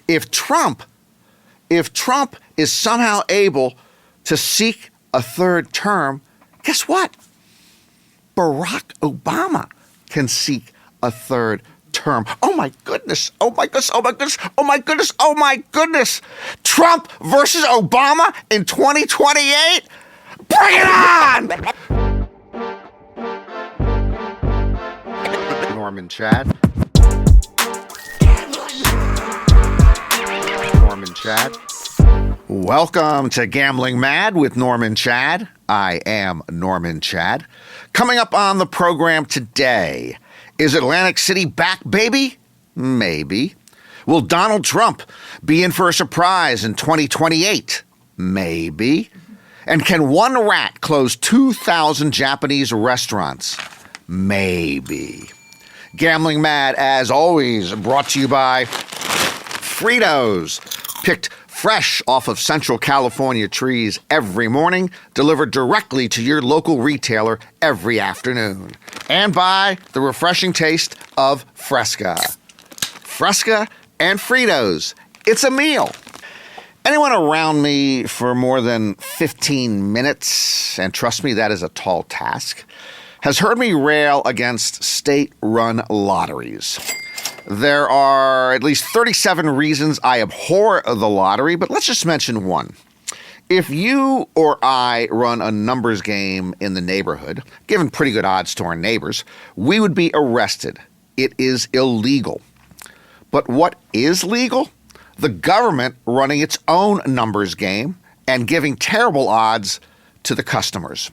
If Trump is somehow able to seek a third term, guess what? Barack Obama can seek a third term. Oh my goodness. Oh my goodness. Oh my goodness. Oh my goodness. Oh my goodness. Trump versus Obama in 2028? Bring it on! Norman Chad. Norman Chad. Welcome to Gambling Mad with Norman Chad. I am Norman Chad. Coming up on the program today, is Atlantic City back, baby? Maybe. Will Donald Trump be in for a surprise in 2028? Maybe. And can one rat close 2,000 Japanese restaurants? Maybe. Gambling Mad, as always, brought to you by Fritos, picked fresh off of Central California trees every morning, delivered directly to your local retailer every afternoon. And by the refreshing taste of Fresca. Fresca and Fritos. It's a meal. Anyone around me for more than 15 minutes, and trust me, that is a tall task, has heard me rail against state-run lotteries. There are at least 37 reasons I abhor the lottery, but let's just mention one. If you or I run a numbers game in the neighborhood, given pretty good odds to our neighbors, we would be arrested. It is illegal. But what is legal? The government running its own numbers game and giving terrible odds to the customers.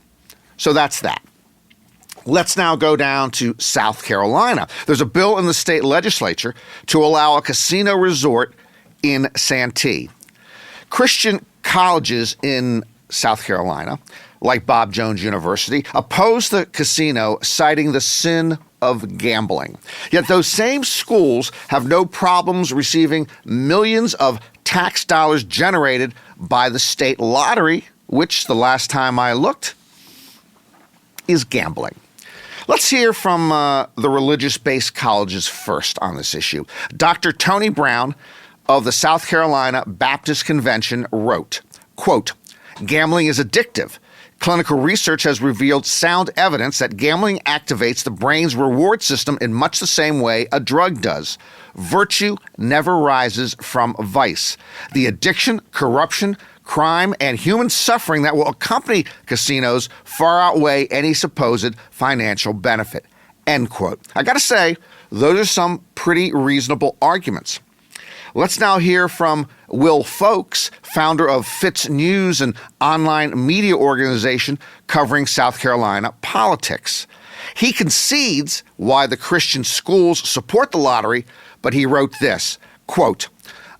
So that's that. Let's now go down to South Carolina. There's a bill in the state legislature to allow a casino resort in Santee. Christian colleges in South Carolina, like Bob Jones University, oppose the casino, citing the sin of gambling. Yet those same schools have no problems receiving millions of tax dollars generated by the state lottery, which, the last time I looked, is gambling. Let's hear from the religious-based colleges first on this issue. Dr. Tony Brown of the South Carolina Baptist Convention wrote, quote, "Gambling is addictive. Clinical research has revealed sound evidence that gambling activates the brain's reward system in much the same way a drug does. Virtue never rises from vice. The addiction, corruption, crime, and human suffering that will accompany casinos far outweigh any supposed financial benefit." End quote. I gotta say, those are some pretty reasonable arguments. Let's now hear from Will Folks, founder of Fitz News, an online media organization covering South Carolina politics. He concedes why the Christian schools support the lottery, but he wrote this, quote,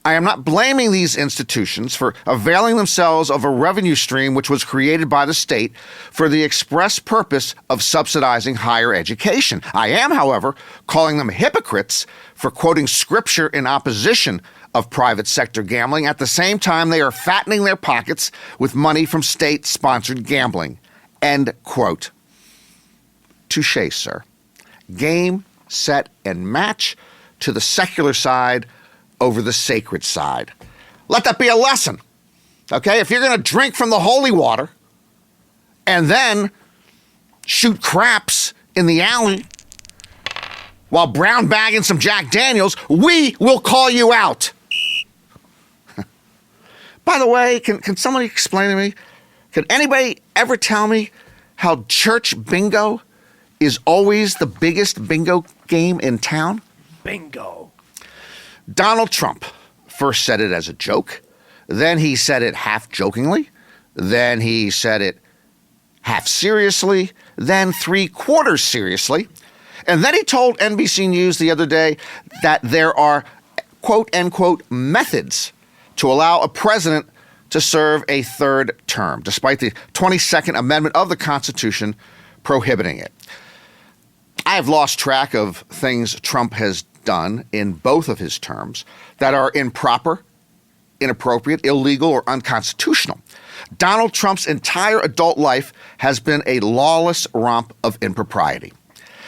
"I am not blaming these institutions for availing themselves of a revenue stream which was created by the state for the express purpose of subsidizing higher education. I am, however, calling them hypocrites for quoting scripture in opposition of private sector gambling. At the same time, they are fattening their pockets with money from state-sponsored gambling." End quote. Touché, sir. Game, set, and match to the secular side over the sacred side. Let that be a lesson, okay? If you're going to drink from the holy water and then shoot craps in the alley while brown bagging some Jack Daniels, we will call you out. By the way, can somebody explain to me, can anybody ever tell me how church bingo is always the biggest bingo game in town? Bingo. Donald Trump first said it as a joke, then he said it half jokingly, then he said it half seriously, then 3/4 seriously, and then he told NBC News the other day that there are quote-unquote methods to allow a president to serve a third term, despite the 22nd Amendment of the Constitution prohibiting it. I have lost track of things Trump has done in both of his terms that are improper, inappropriate, illegal, or unconstitutional. Donald Trump's entire adult life has been a lawless romp of impropriety.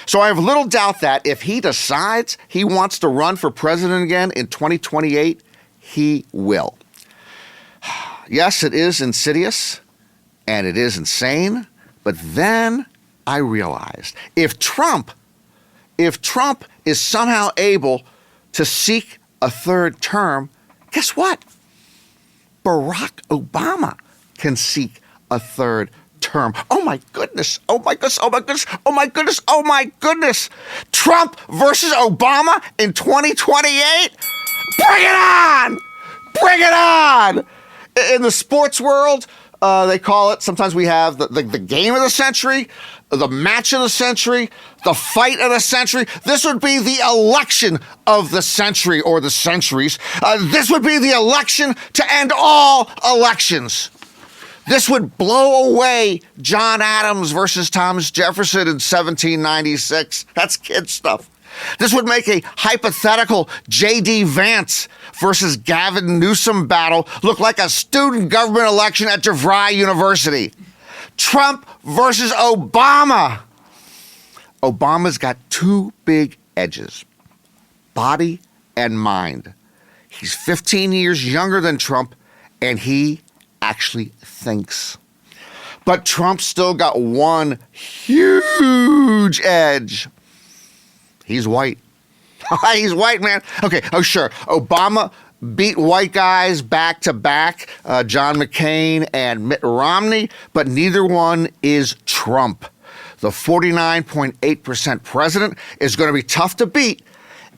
So I have little doubt that if he decides he wants to run for president again in 2028, he will. Yes, it is insidious and it is insane, but then I realized if Trump is somehow able to seek a third term, guess what? Barack Obama can seek a third term. Oh my goodness. Oh my goodness. Oh my goodness. Oh my goodness. Oh my goodness. Trump versus Obama in 2028? Bring it on! Bring it on! In the sports world, they call it, sometimes we have the game of the century, the match of the century, the fight of the century. This would be the election of the century or the centuries. This would be the election to end all elections. This would blow away John Adams versus Thomas Jefferson in 1796. That's kid stuff. This would make a hypothetical J.D. Vance versus Gavin Newsom battle look like a student government election at DeVry University. Trump versus Obama. Obama's got two big edges, body and mind. He's 15 years younger than Trump, and he actually thinks. But Trump's still got one huge edge. He's white. He's white, man. Okay, oh sure. Obama beat white guys back to back, John McCain and Mitt Romney, but neither one is Trump. The 49.8% president is going to be tough to beat,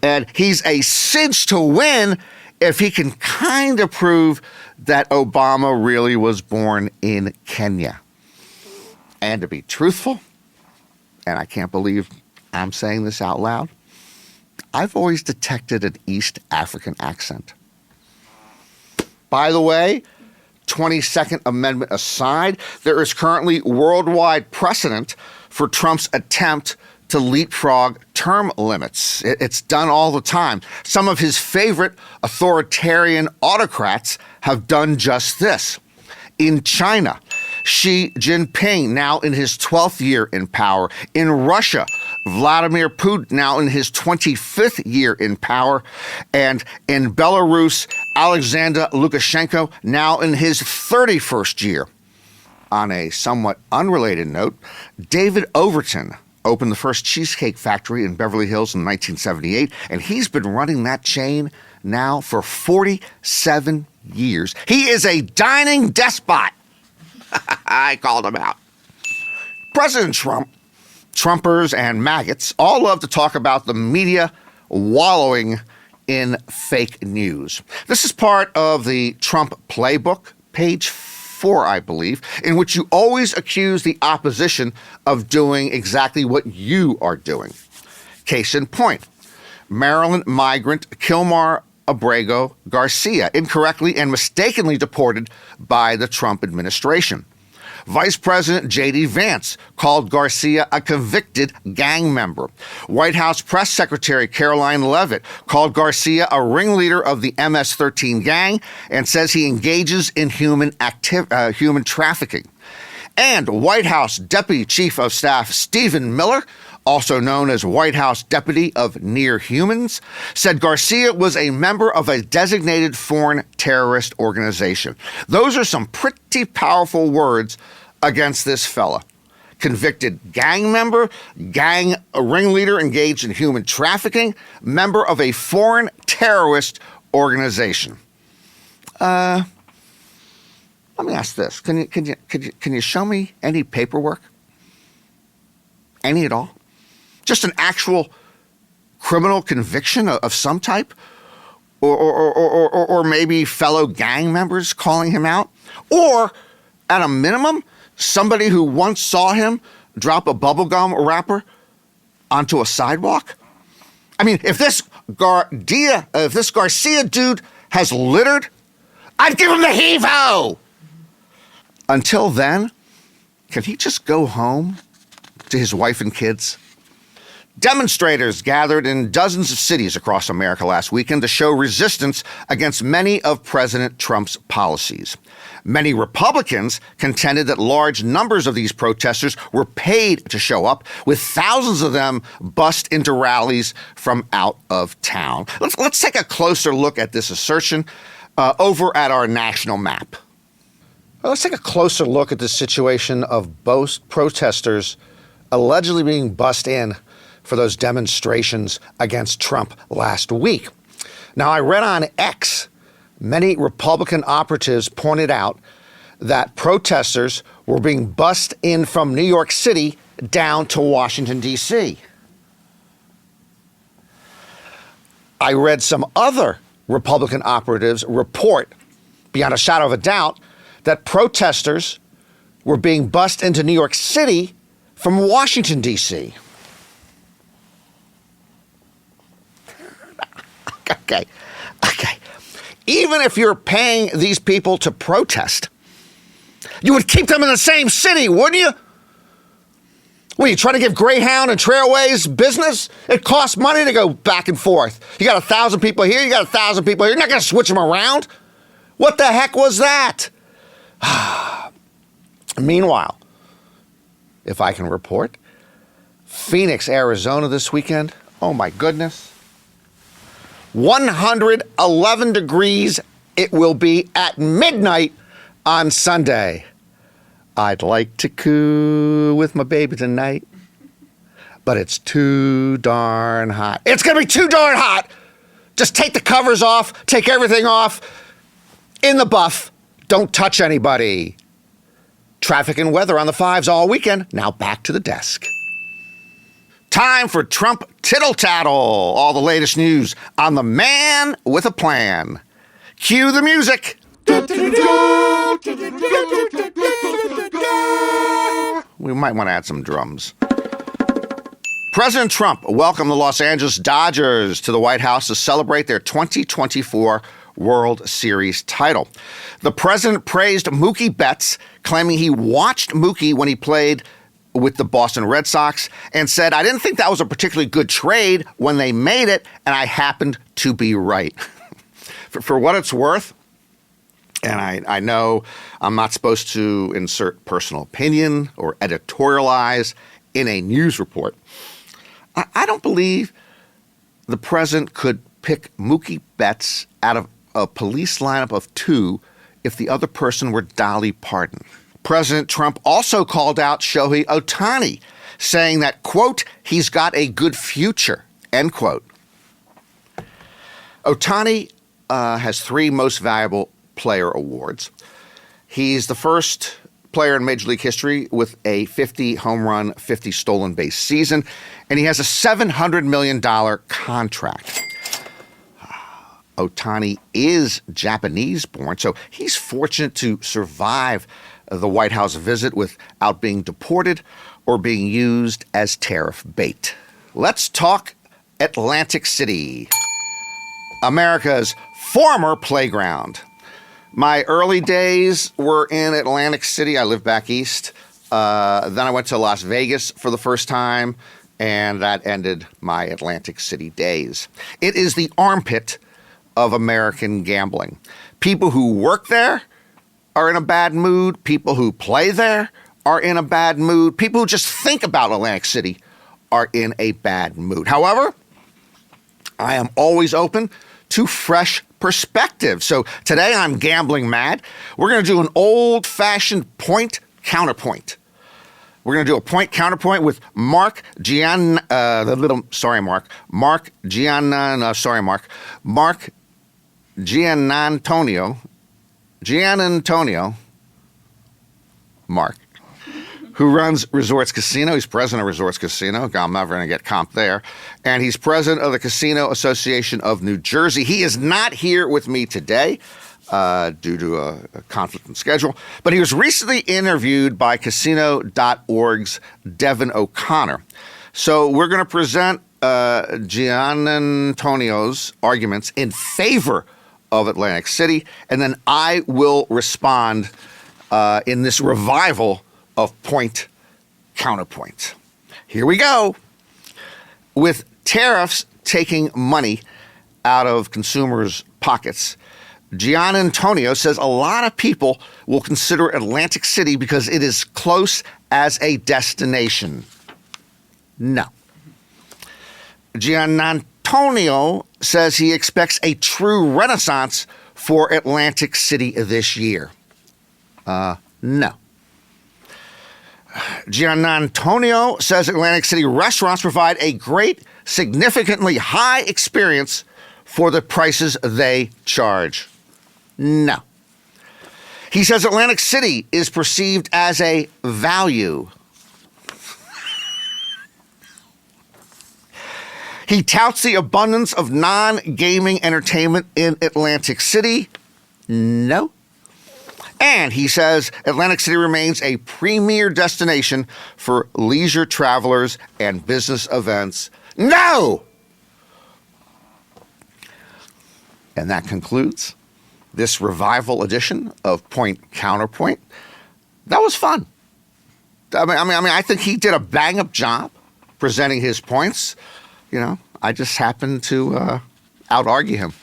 and he's a cinch to win if he can kind of prove that Obama really was born in Kenya. And to be truthful, and I can't believe I'm saying this out loud, I've always detected an East African accent. By the way, 22nd Amendment aside, there is currently worldwide precedent for Trump's attempt to leapfrog term limits. It's done all the time. Some of his favorite authoritarian autocrats have done just this. In China, Xi Jinping, now in his 12th year in power. In Russia, Vladimir Putin, now in his 25th year in power. And in Belarus, Alexander Lukashenko, now in his 31st year. On a somewhat unrelated note, David Overton opened the first cheesecake factory in Beverly Hills in 1978, and he's been running that chain now for 47 years. He is a dining despot. I called him out. President Trump, Trumpers and maggots all love to talk about the media wallowing in fake news. This is part of the Trump playbook, page 4, I believe, in which you always accuse the opposition of doing exactly what you are doing. Case in point, Maryland migrant Kilmar Abrego Garcia, incorrectly and mistakenly deported by the Trump administration. Vice President J.D. Vance called Garcia a convicted gang member. White House Press Secretary Caroline Leavitt called Garcia a ringleader of the MS-13 gang and says he engages in human trafficking. And White House Deputy Chief of Staff Stephen Miller, also known as White House Deputy of Near Humans, said Garcia was a member of a designated foreign terrorist organization. Those are some pretty powerful words against this fella. Convicted gang member, gang ringleader engaged in human trafficking, member of a foreign terrorist organization. Let me ask this. Can you show me any paperwork? Any at all? Just an actual criminal conviction of some type? Or maybe fellow gang members calling him out? Or, at a minimum, somebody who once saw him drop a bubblegum wrapper onto a sidewalk? I mean, if this Garcia dude has littered, I'd give him the heave-ho! Until then, can he just go home to his wife and kids? Demonstrators gathered in dozens of cities across America last weekend to show resistance against many of President Trump's policies. Many Republicans contended that large numbers of these protesters were paid to show up, with thousands of them bussed into rallies from out of town. Let's take a closer look at this assertion over at our national map. Well, let's take a closer look at the situation of both protesters allegedly being bussed in for those demonstrations against Trump last week. Now, I read on X, many Republican operatives pointed out that protesters were being bussed in from New York City down to Washington, D.C. I read some other Republican operatives report, beyond a shadow of a doubt, that protesters were being bussed into New York City from Washington, D.C. Okay. Even if you're paying these people to protest, you would keep them in the same city, wouldn't you? Well, you try to give Greyhound and Trailways business? It costs money to go back and forth. You got 1,000 people here, you got 1,000 people here. You're not going to switch them around. What the heck was that? Meanwhile, if I can report, Phoenix, Arizona this weekend, oh my goodness, 111 degrees it will be at midnight on Sunday. I'd like to coo with my baby tonight, but it's too darn hot. It's going to be too darn hot. Just take the covers off, take everything off, in the buff, don't touch anybody. Traffic and weather on the 5s all weekend. Now back to the desk. Time for Trump Tittle Tattle. All the latest news on the man with a plan. Cue the music. We might want to add some drums. President Trump welcomed the Los Angeles Dodgers to the White House to celebrate their 2024 World Series title. The president praised Mookie Betts, claiming he watched Mookie when he played with the Boston Red Sox and said, "I didn't think that was a particularly good trade when they made it, and I happened to be right." For what it's worth, and I know I'm not supposed to insert personal opinion or editorialize in a news report, I don't believe the president could pick Mookie Betts out of a police lineup of 2 if the other person were Dolly Parton. President Trump also called out Shohei Ohtani, saying that, quote, "he's got a good future," end quote. Ohtani has 3 most valuable player awards. He's the first player in Major League history with a 50 home run, 50 stolen base season, and he has a $700 million contract. Ohtani is Japanese born, so he's fortunate to survive the White House visit without being deported or being used as tariff bait. Let's talk Atlantic City, America's former playground. My early days were in Atlantic City. I lived back east. Then I went to Las Vegas for the first time, and that ended my Atlantic City days. It is the armpit of American gambling. People who work there are in a bad mood. People who play there are in a bad mood. People who just think about Atlantic City are in a bad mood. However, I am always open to fresh perspective. So today on Gambling Mad, we're going to do an old-fashioned point counterpoint. We're going to do a point counterpoint with Mark Giannantonio, Mark, who runs Resorts Casino. He's president of Resorts Casino. I'm never going to get comped there. And he's president of the Casino Association of New Jersey. He is not here with me today due to a conflict in schedule, but he was recently interviewed by Casino.org's Devin O'Connor. So we're going to present Giannantonio's arguments in favor of Atlantic City, and then I will respond in this revival of point counterpoint. Here we go. With tariffs taking money out of consumers' pockets, Gian Antonio says a lot of people will consider Atlantic City because it is close as a destination. No. Gian Antonio says he expects a true renaissance for Atlantic City this year. No. Gian Antonio says Atlantic City restaurants provide a great, significantly high experience for the prices they charge. No. He says Atlantic City is perceived as a value. He touts the abundance of non-gaming entertainment in Atlantic City. No. And he says Atlantic City remains a premier destination for leisure travelers and business events. No! And that concludes this revival edition of Point Counterpoint. That was fun. I think he did a bang-up job presenting his points. You know, I just happened to out-argue him.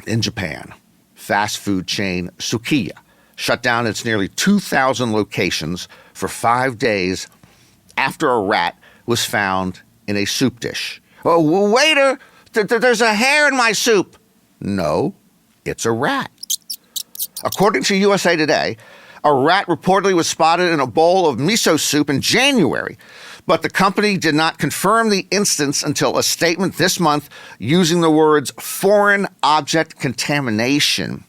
In Japan, fast food chain Sukiya shut down its nearly 2,000 locations for 5 days after a rat was found in a soup dish. Oh, waiter, there's a hair in my soup. No, it's a rat. According to USA Today, a rat reportedly was spotted in a bowl of miso soup in January, but the company did not confirm the instance until a statement this month using the words foreign object contamination.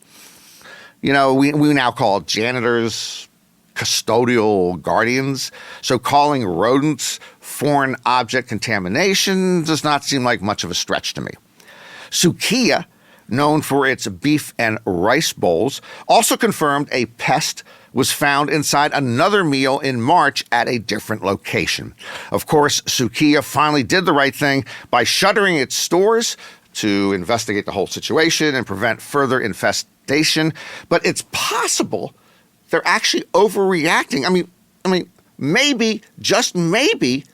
You know, we now call janitors custodial guardians, so calling rodents foreign object contamination does not seem like much of a stretch to me. Sukiya, known for its beef and rice bowls, also confirmed a pest was found inside another meal in March at a different location. Of course, Sukiya finally did the right thing by shuttering its stores to investigate the whole situation and prevent further infestation. But it's possible they're actually overreacting. I mean, maybe, just maybe,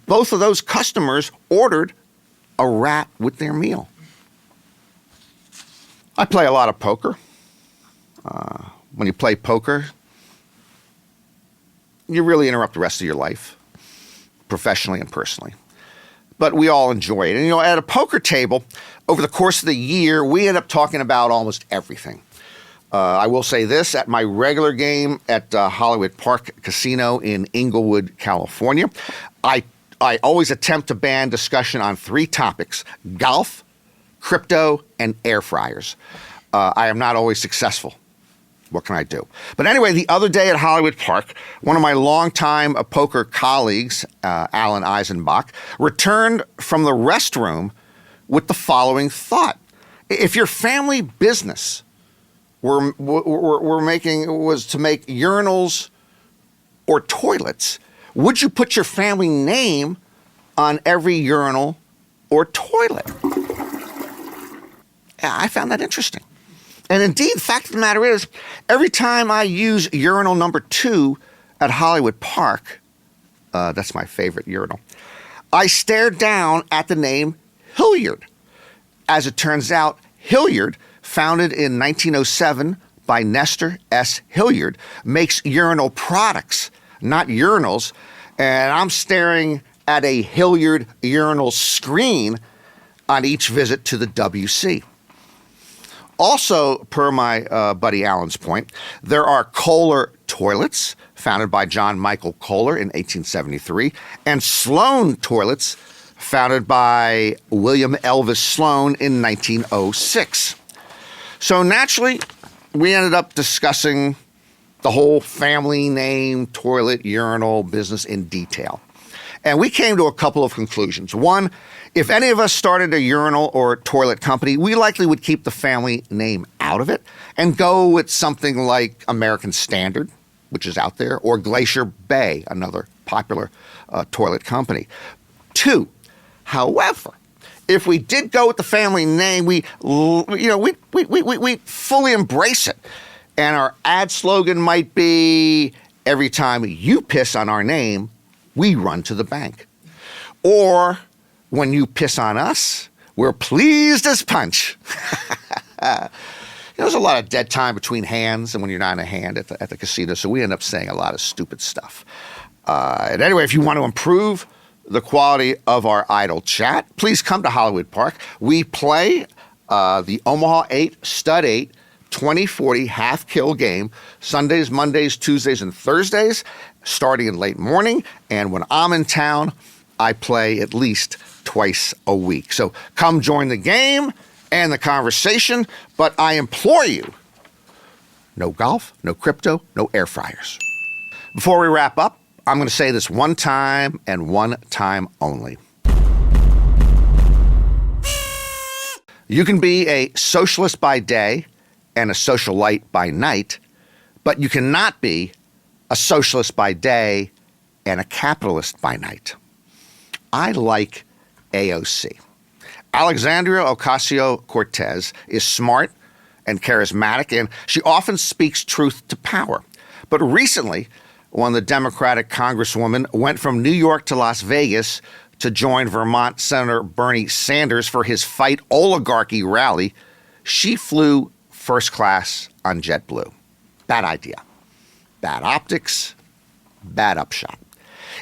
both of those customers ordered a rat with their meal. I play a lot of poker. When you play poker, you really interrupt the rest of your life, professionally and personally. But we all enjoy it. And, you know, at a poker table, over the course of the year, we end up talking about almost everything. I will say this, at my regular game at Hollywood Park Casino in Inglewood, California, I always attempt to ban discussion on 3 topics: golf, crypto, and air fryers. I am not always successful. What can I do? But anyway, the other day at Hollywood Park, one of my longtime poker colleagues, Alan Eisenbach, returned from the restroom with the following thought. If your family business was to make urinals or toilets, would you put your family name on every urinal or toilet? I found that interesting. And indeed, the fact of the matter is, every time I use urinal number 2 at Hollywood Park, that's my favorite urinal, I stare down at the name Hilliard. As it turns out, Hilliard, founded in 1907 by Nestor S. Hilliard, makes urinal products, not urinals, and I'm staring at a Hilliard urinal screen on each visit to the WC. Also, per my buddy Alan's point, there are Kohler toilets, founded by John Michael Kohler in 1873, and Sloan toilets, founded by William Elvis Sloan in 1906. So naturally, we ended up discussing the whole family name, toilet, urinal business in detail. And we came to a couple of conclusions. One, if any of us started a urinal or toilet company, we likely would keep the family name out of it and go with something like American Standard, which is out there, or Glacier Bay, another popular toilet company. 2, however, if we did go with the family name, we fully embrace it. And our ad slogan might be every time you piss on our name, we run to the bank. Or when you piss on us, we're pleased as punch. There's a lot of dead time between hands and when you're not in a hand at the casino, so we end up saying a lot of stupid stuff. And anyway, if you want to improve the quality of our idle chat, please come to Hollywood Park. We play the Omaha 8 Stud 8 2040 half kill game Sundays, Mondays, Tuesdays, and Thursdays, starting in late morning. And when I'm in town, I play at least twice a week. So come join the game and the conversation, but I implore you, no golf, no crypto, no air fryers. Before we wrap up, I'm going to say this one time and one time only. You can be a socialist by day and a socialite by night, but you cannot be a socialist by day and a capitalist by night. I like AOC. Alexandria Ocasio-Cortez is smart and charismatic, and she often speaks truth to power. But recently, when the Democratic Congresswoman went from New York to Las Vegas to join Vermont Senator Bernie Sanders for his Fight Oligarchy rally, she flew first class on JetBlue. Bad idea. Bad optics. Bad upshot.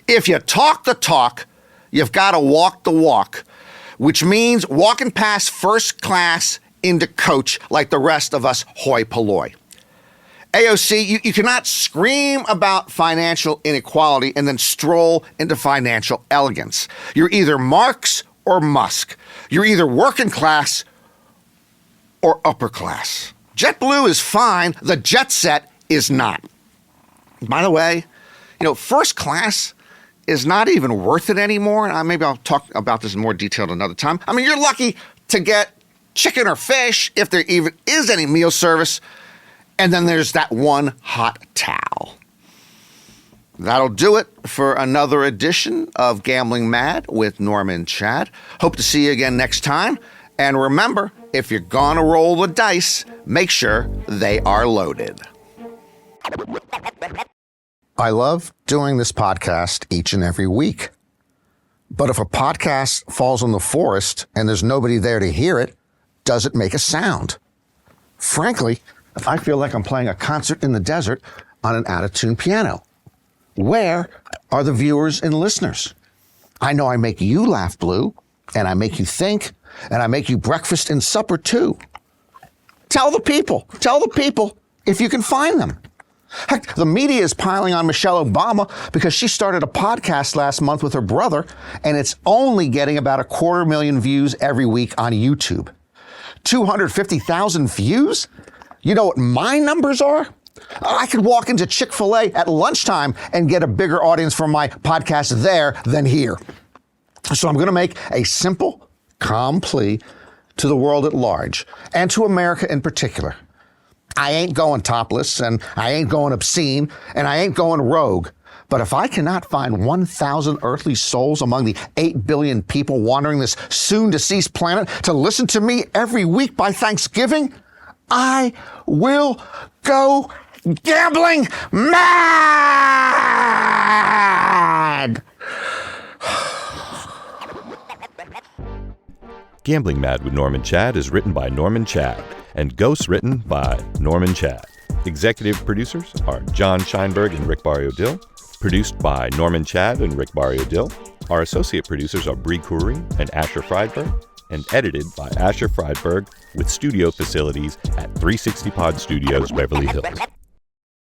If you talk the talk, you've got to walk the walk, which means walking past first class into coach like the rest of us hoi polloi. AOC, you cannot scream about financial inequality and then stroll into financial elegance. You're either Marx or Musk. You're either working class or upper class. JetBlue is fine. The jet set is not. By the way, first class is not even worth it anymore. Maybe I'll talk about this in more detail another time. I mean, you're lucky to get chicken or fish if there even is any meal service. And then there's that one hot towel. That'll do it for another edition of Gambling Mad with Norman Chad. Hope to see you again next time. And remember, if you're gonna roll the dice, make sure they are loaded. I love doing this podcast each and every week. But if a podcast falls in the forest and there's nobody there to hear it, does it make a sound? Frankly, I feel like I'm playing a concert in the desert on an out-of-tune piano. Where are the viewers and listeners? I know I make you laugh, Blue, and I make you think, and I make you breakfast and supper too. Tell the people if you can find them. Heck, the media is piling on Michelle Obama because she started a podcast last month with her brother, and it's only getting about 250,000 views every week on YouTube. 250,000 views? You know what my numbers are? I could walk into Chick-fil-A at lunchtime and get a bigger audience for my podcast there than here. So I'm going to make a simple, calm plea to the world at large and to America in particular. I ain't going topless, and I ain't going obscene, and I ain't going rogue. But if I cannot find 1,000 earthly souls among the 8 billion people wandering this soon-deceased planet to listen to me every week by Thanksgiving, I will go gambling mad! Gambling Mad with Norman Chad is written by Norman Chad and ghost written by Norman Chad. Executive producers are John Scheinberg and Rick Barrio-Dill. Produced by Norman Chad and Rick Barrio-Dill. Our associate producers are Bree Khoury and Asher Friedberg, and edited by Asher Friedberg with studio facilities at 360 Pod Studios, Beverly Hills.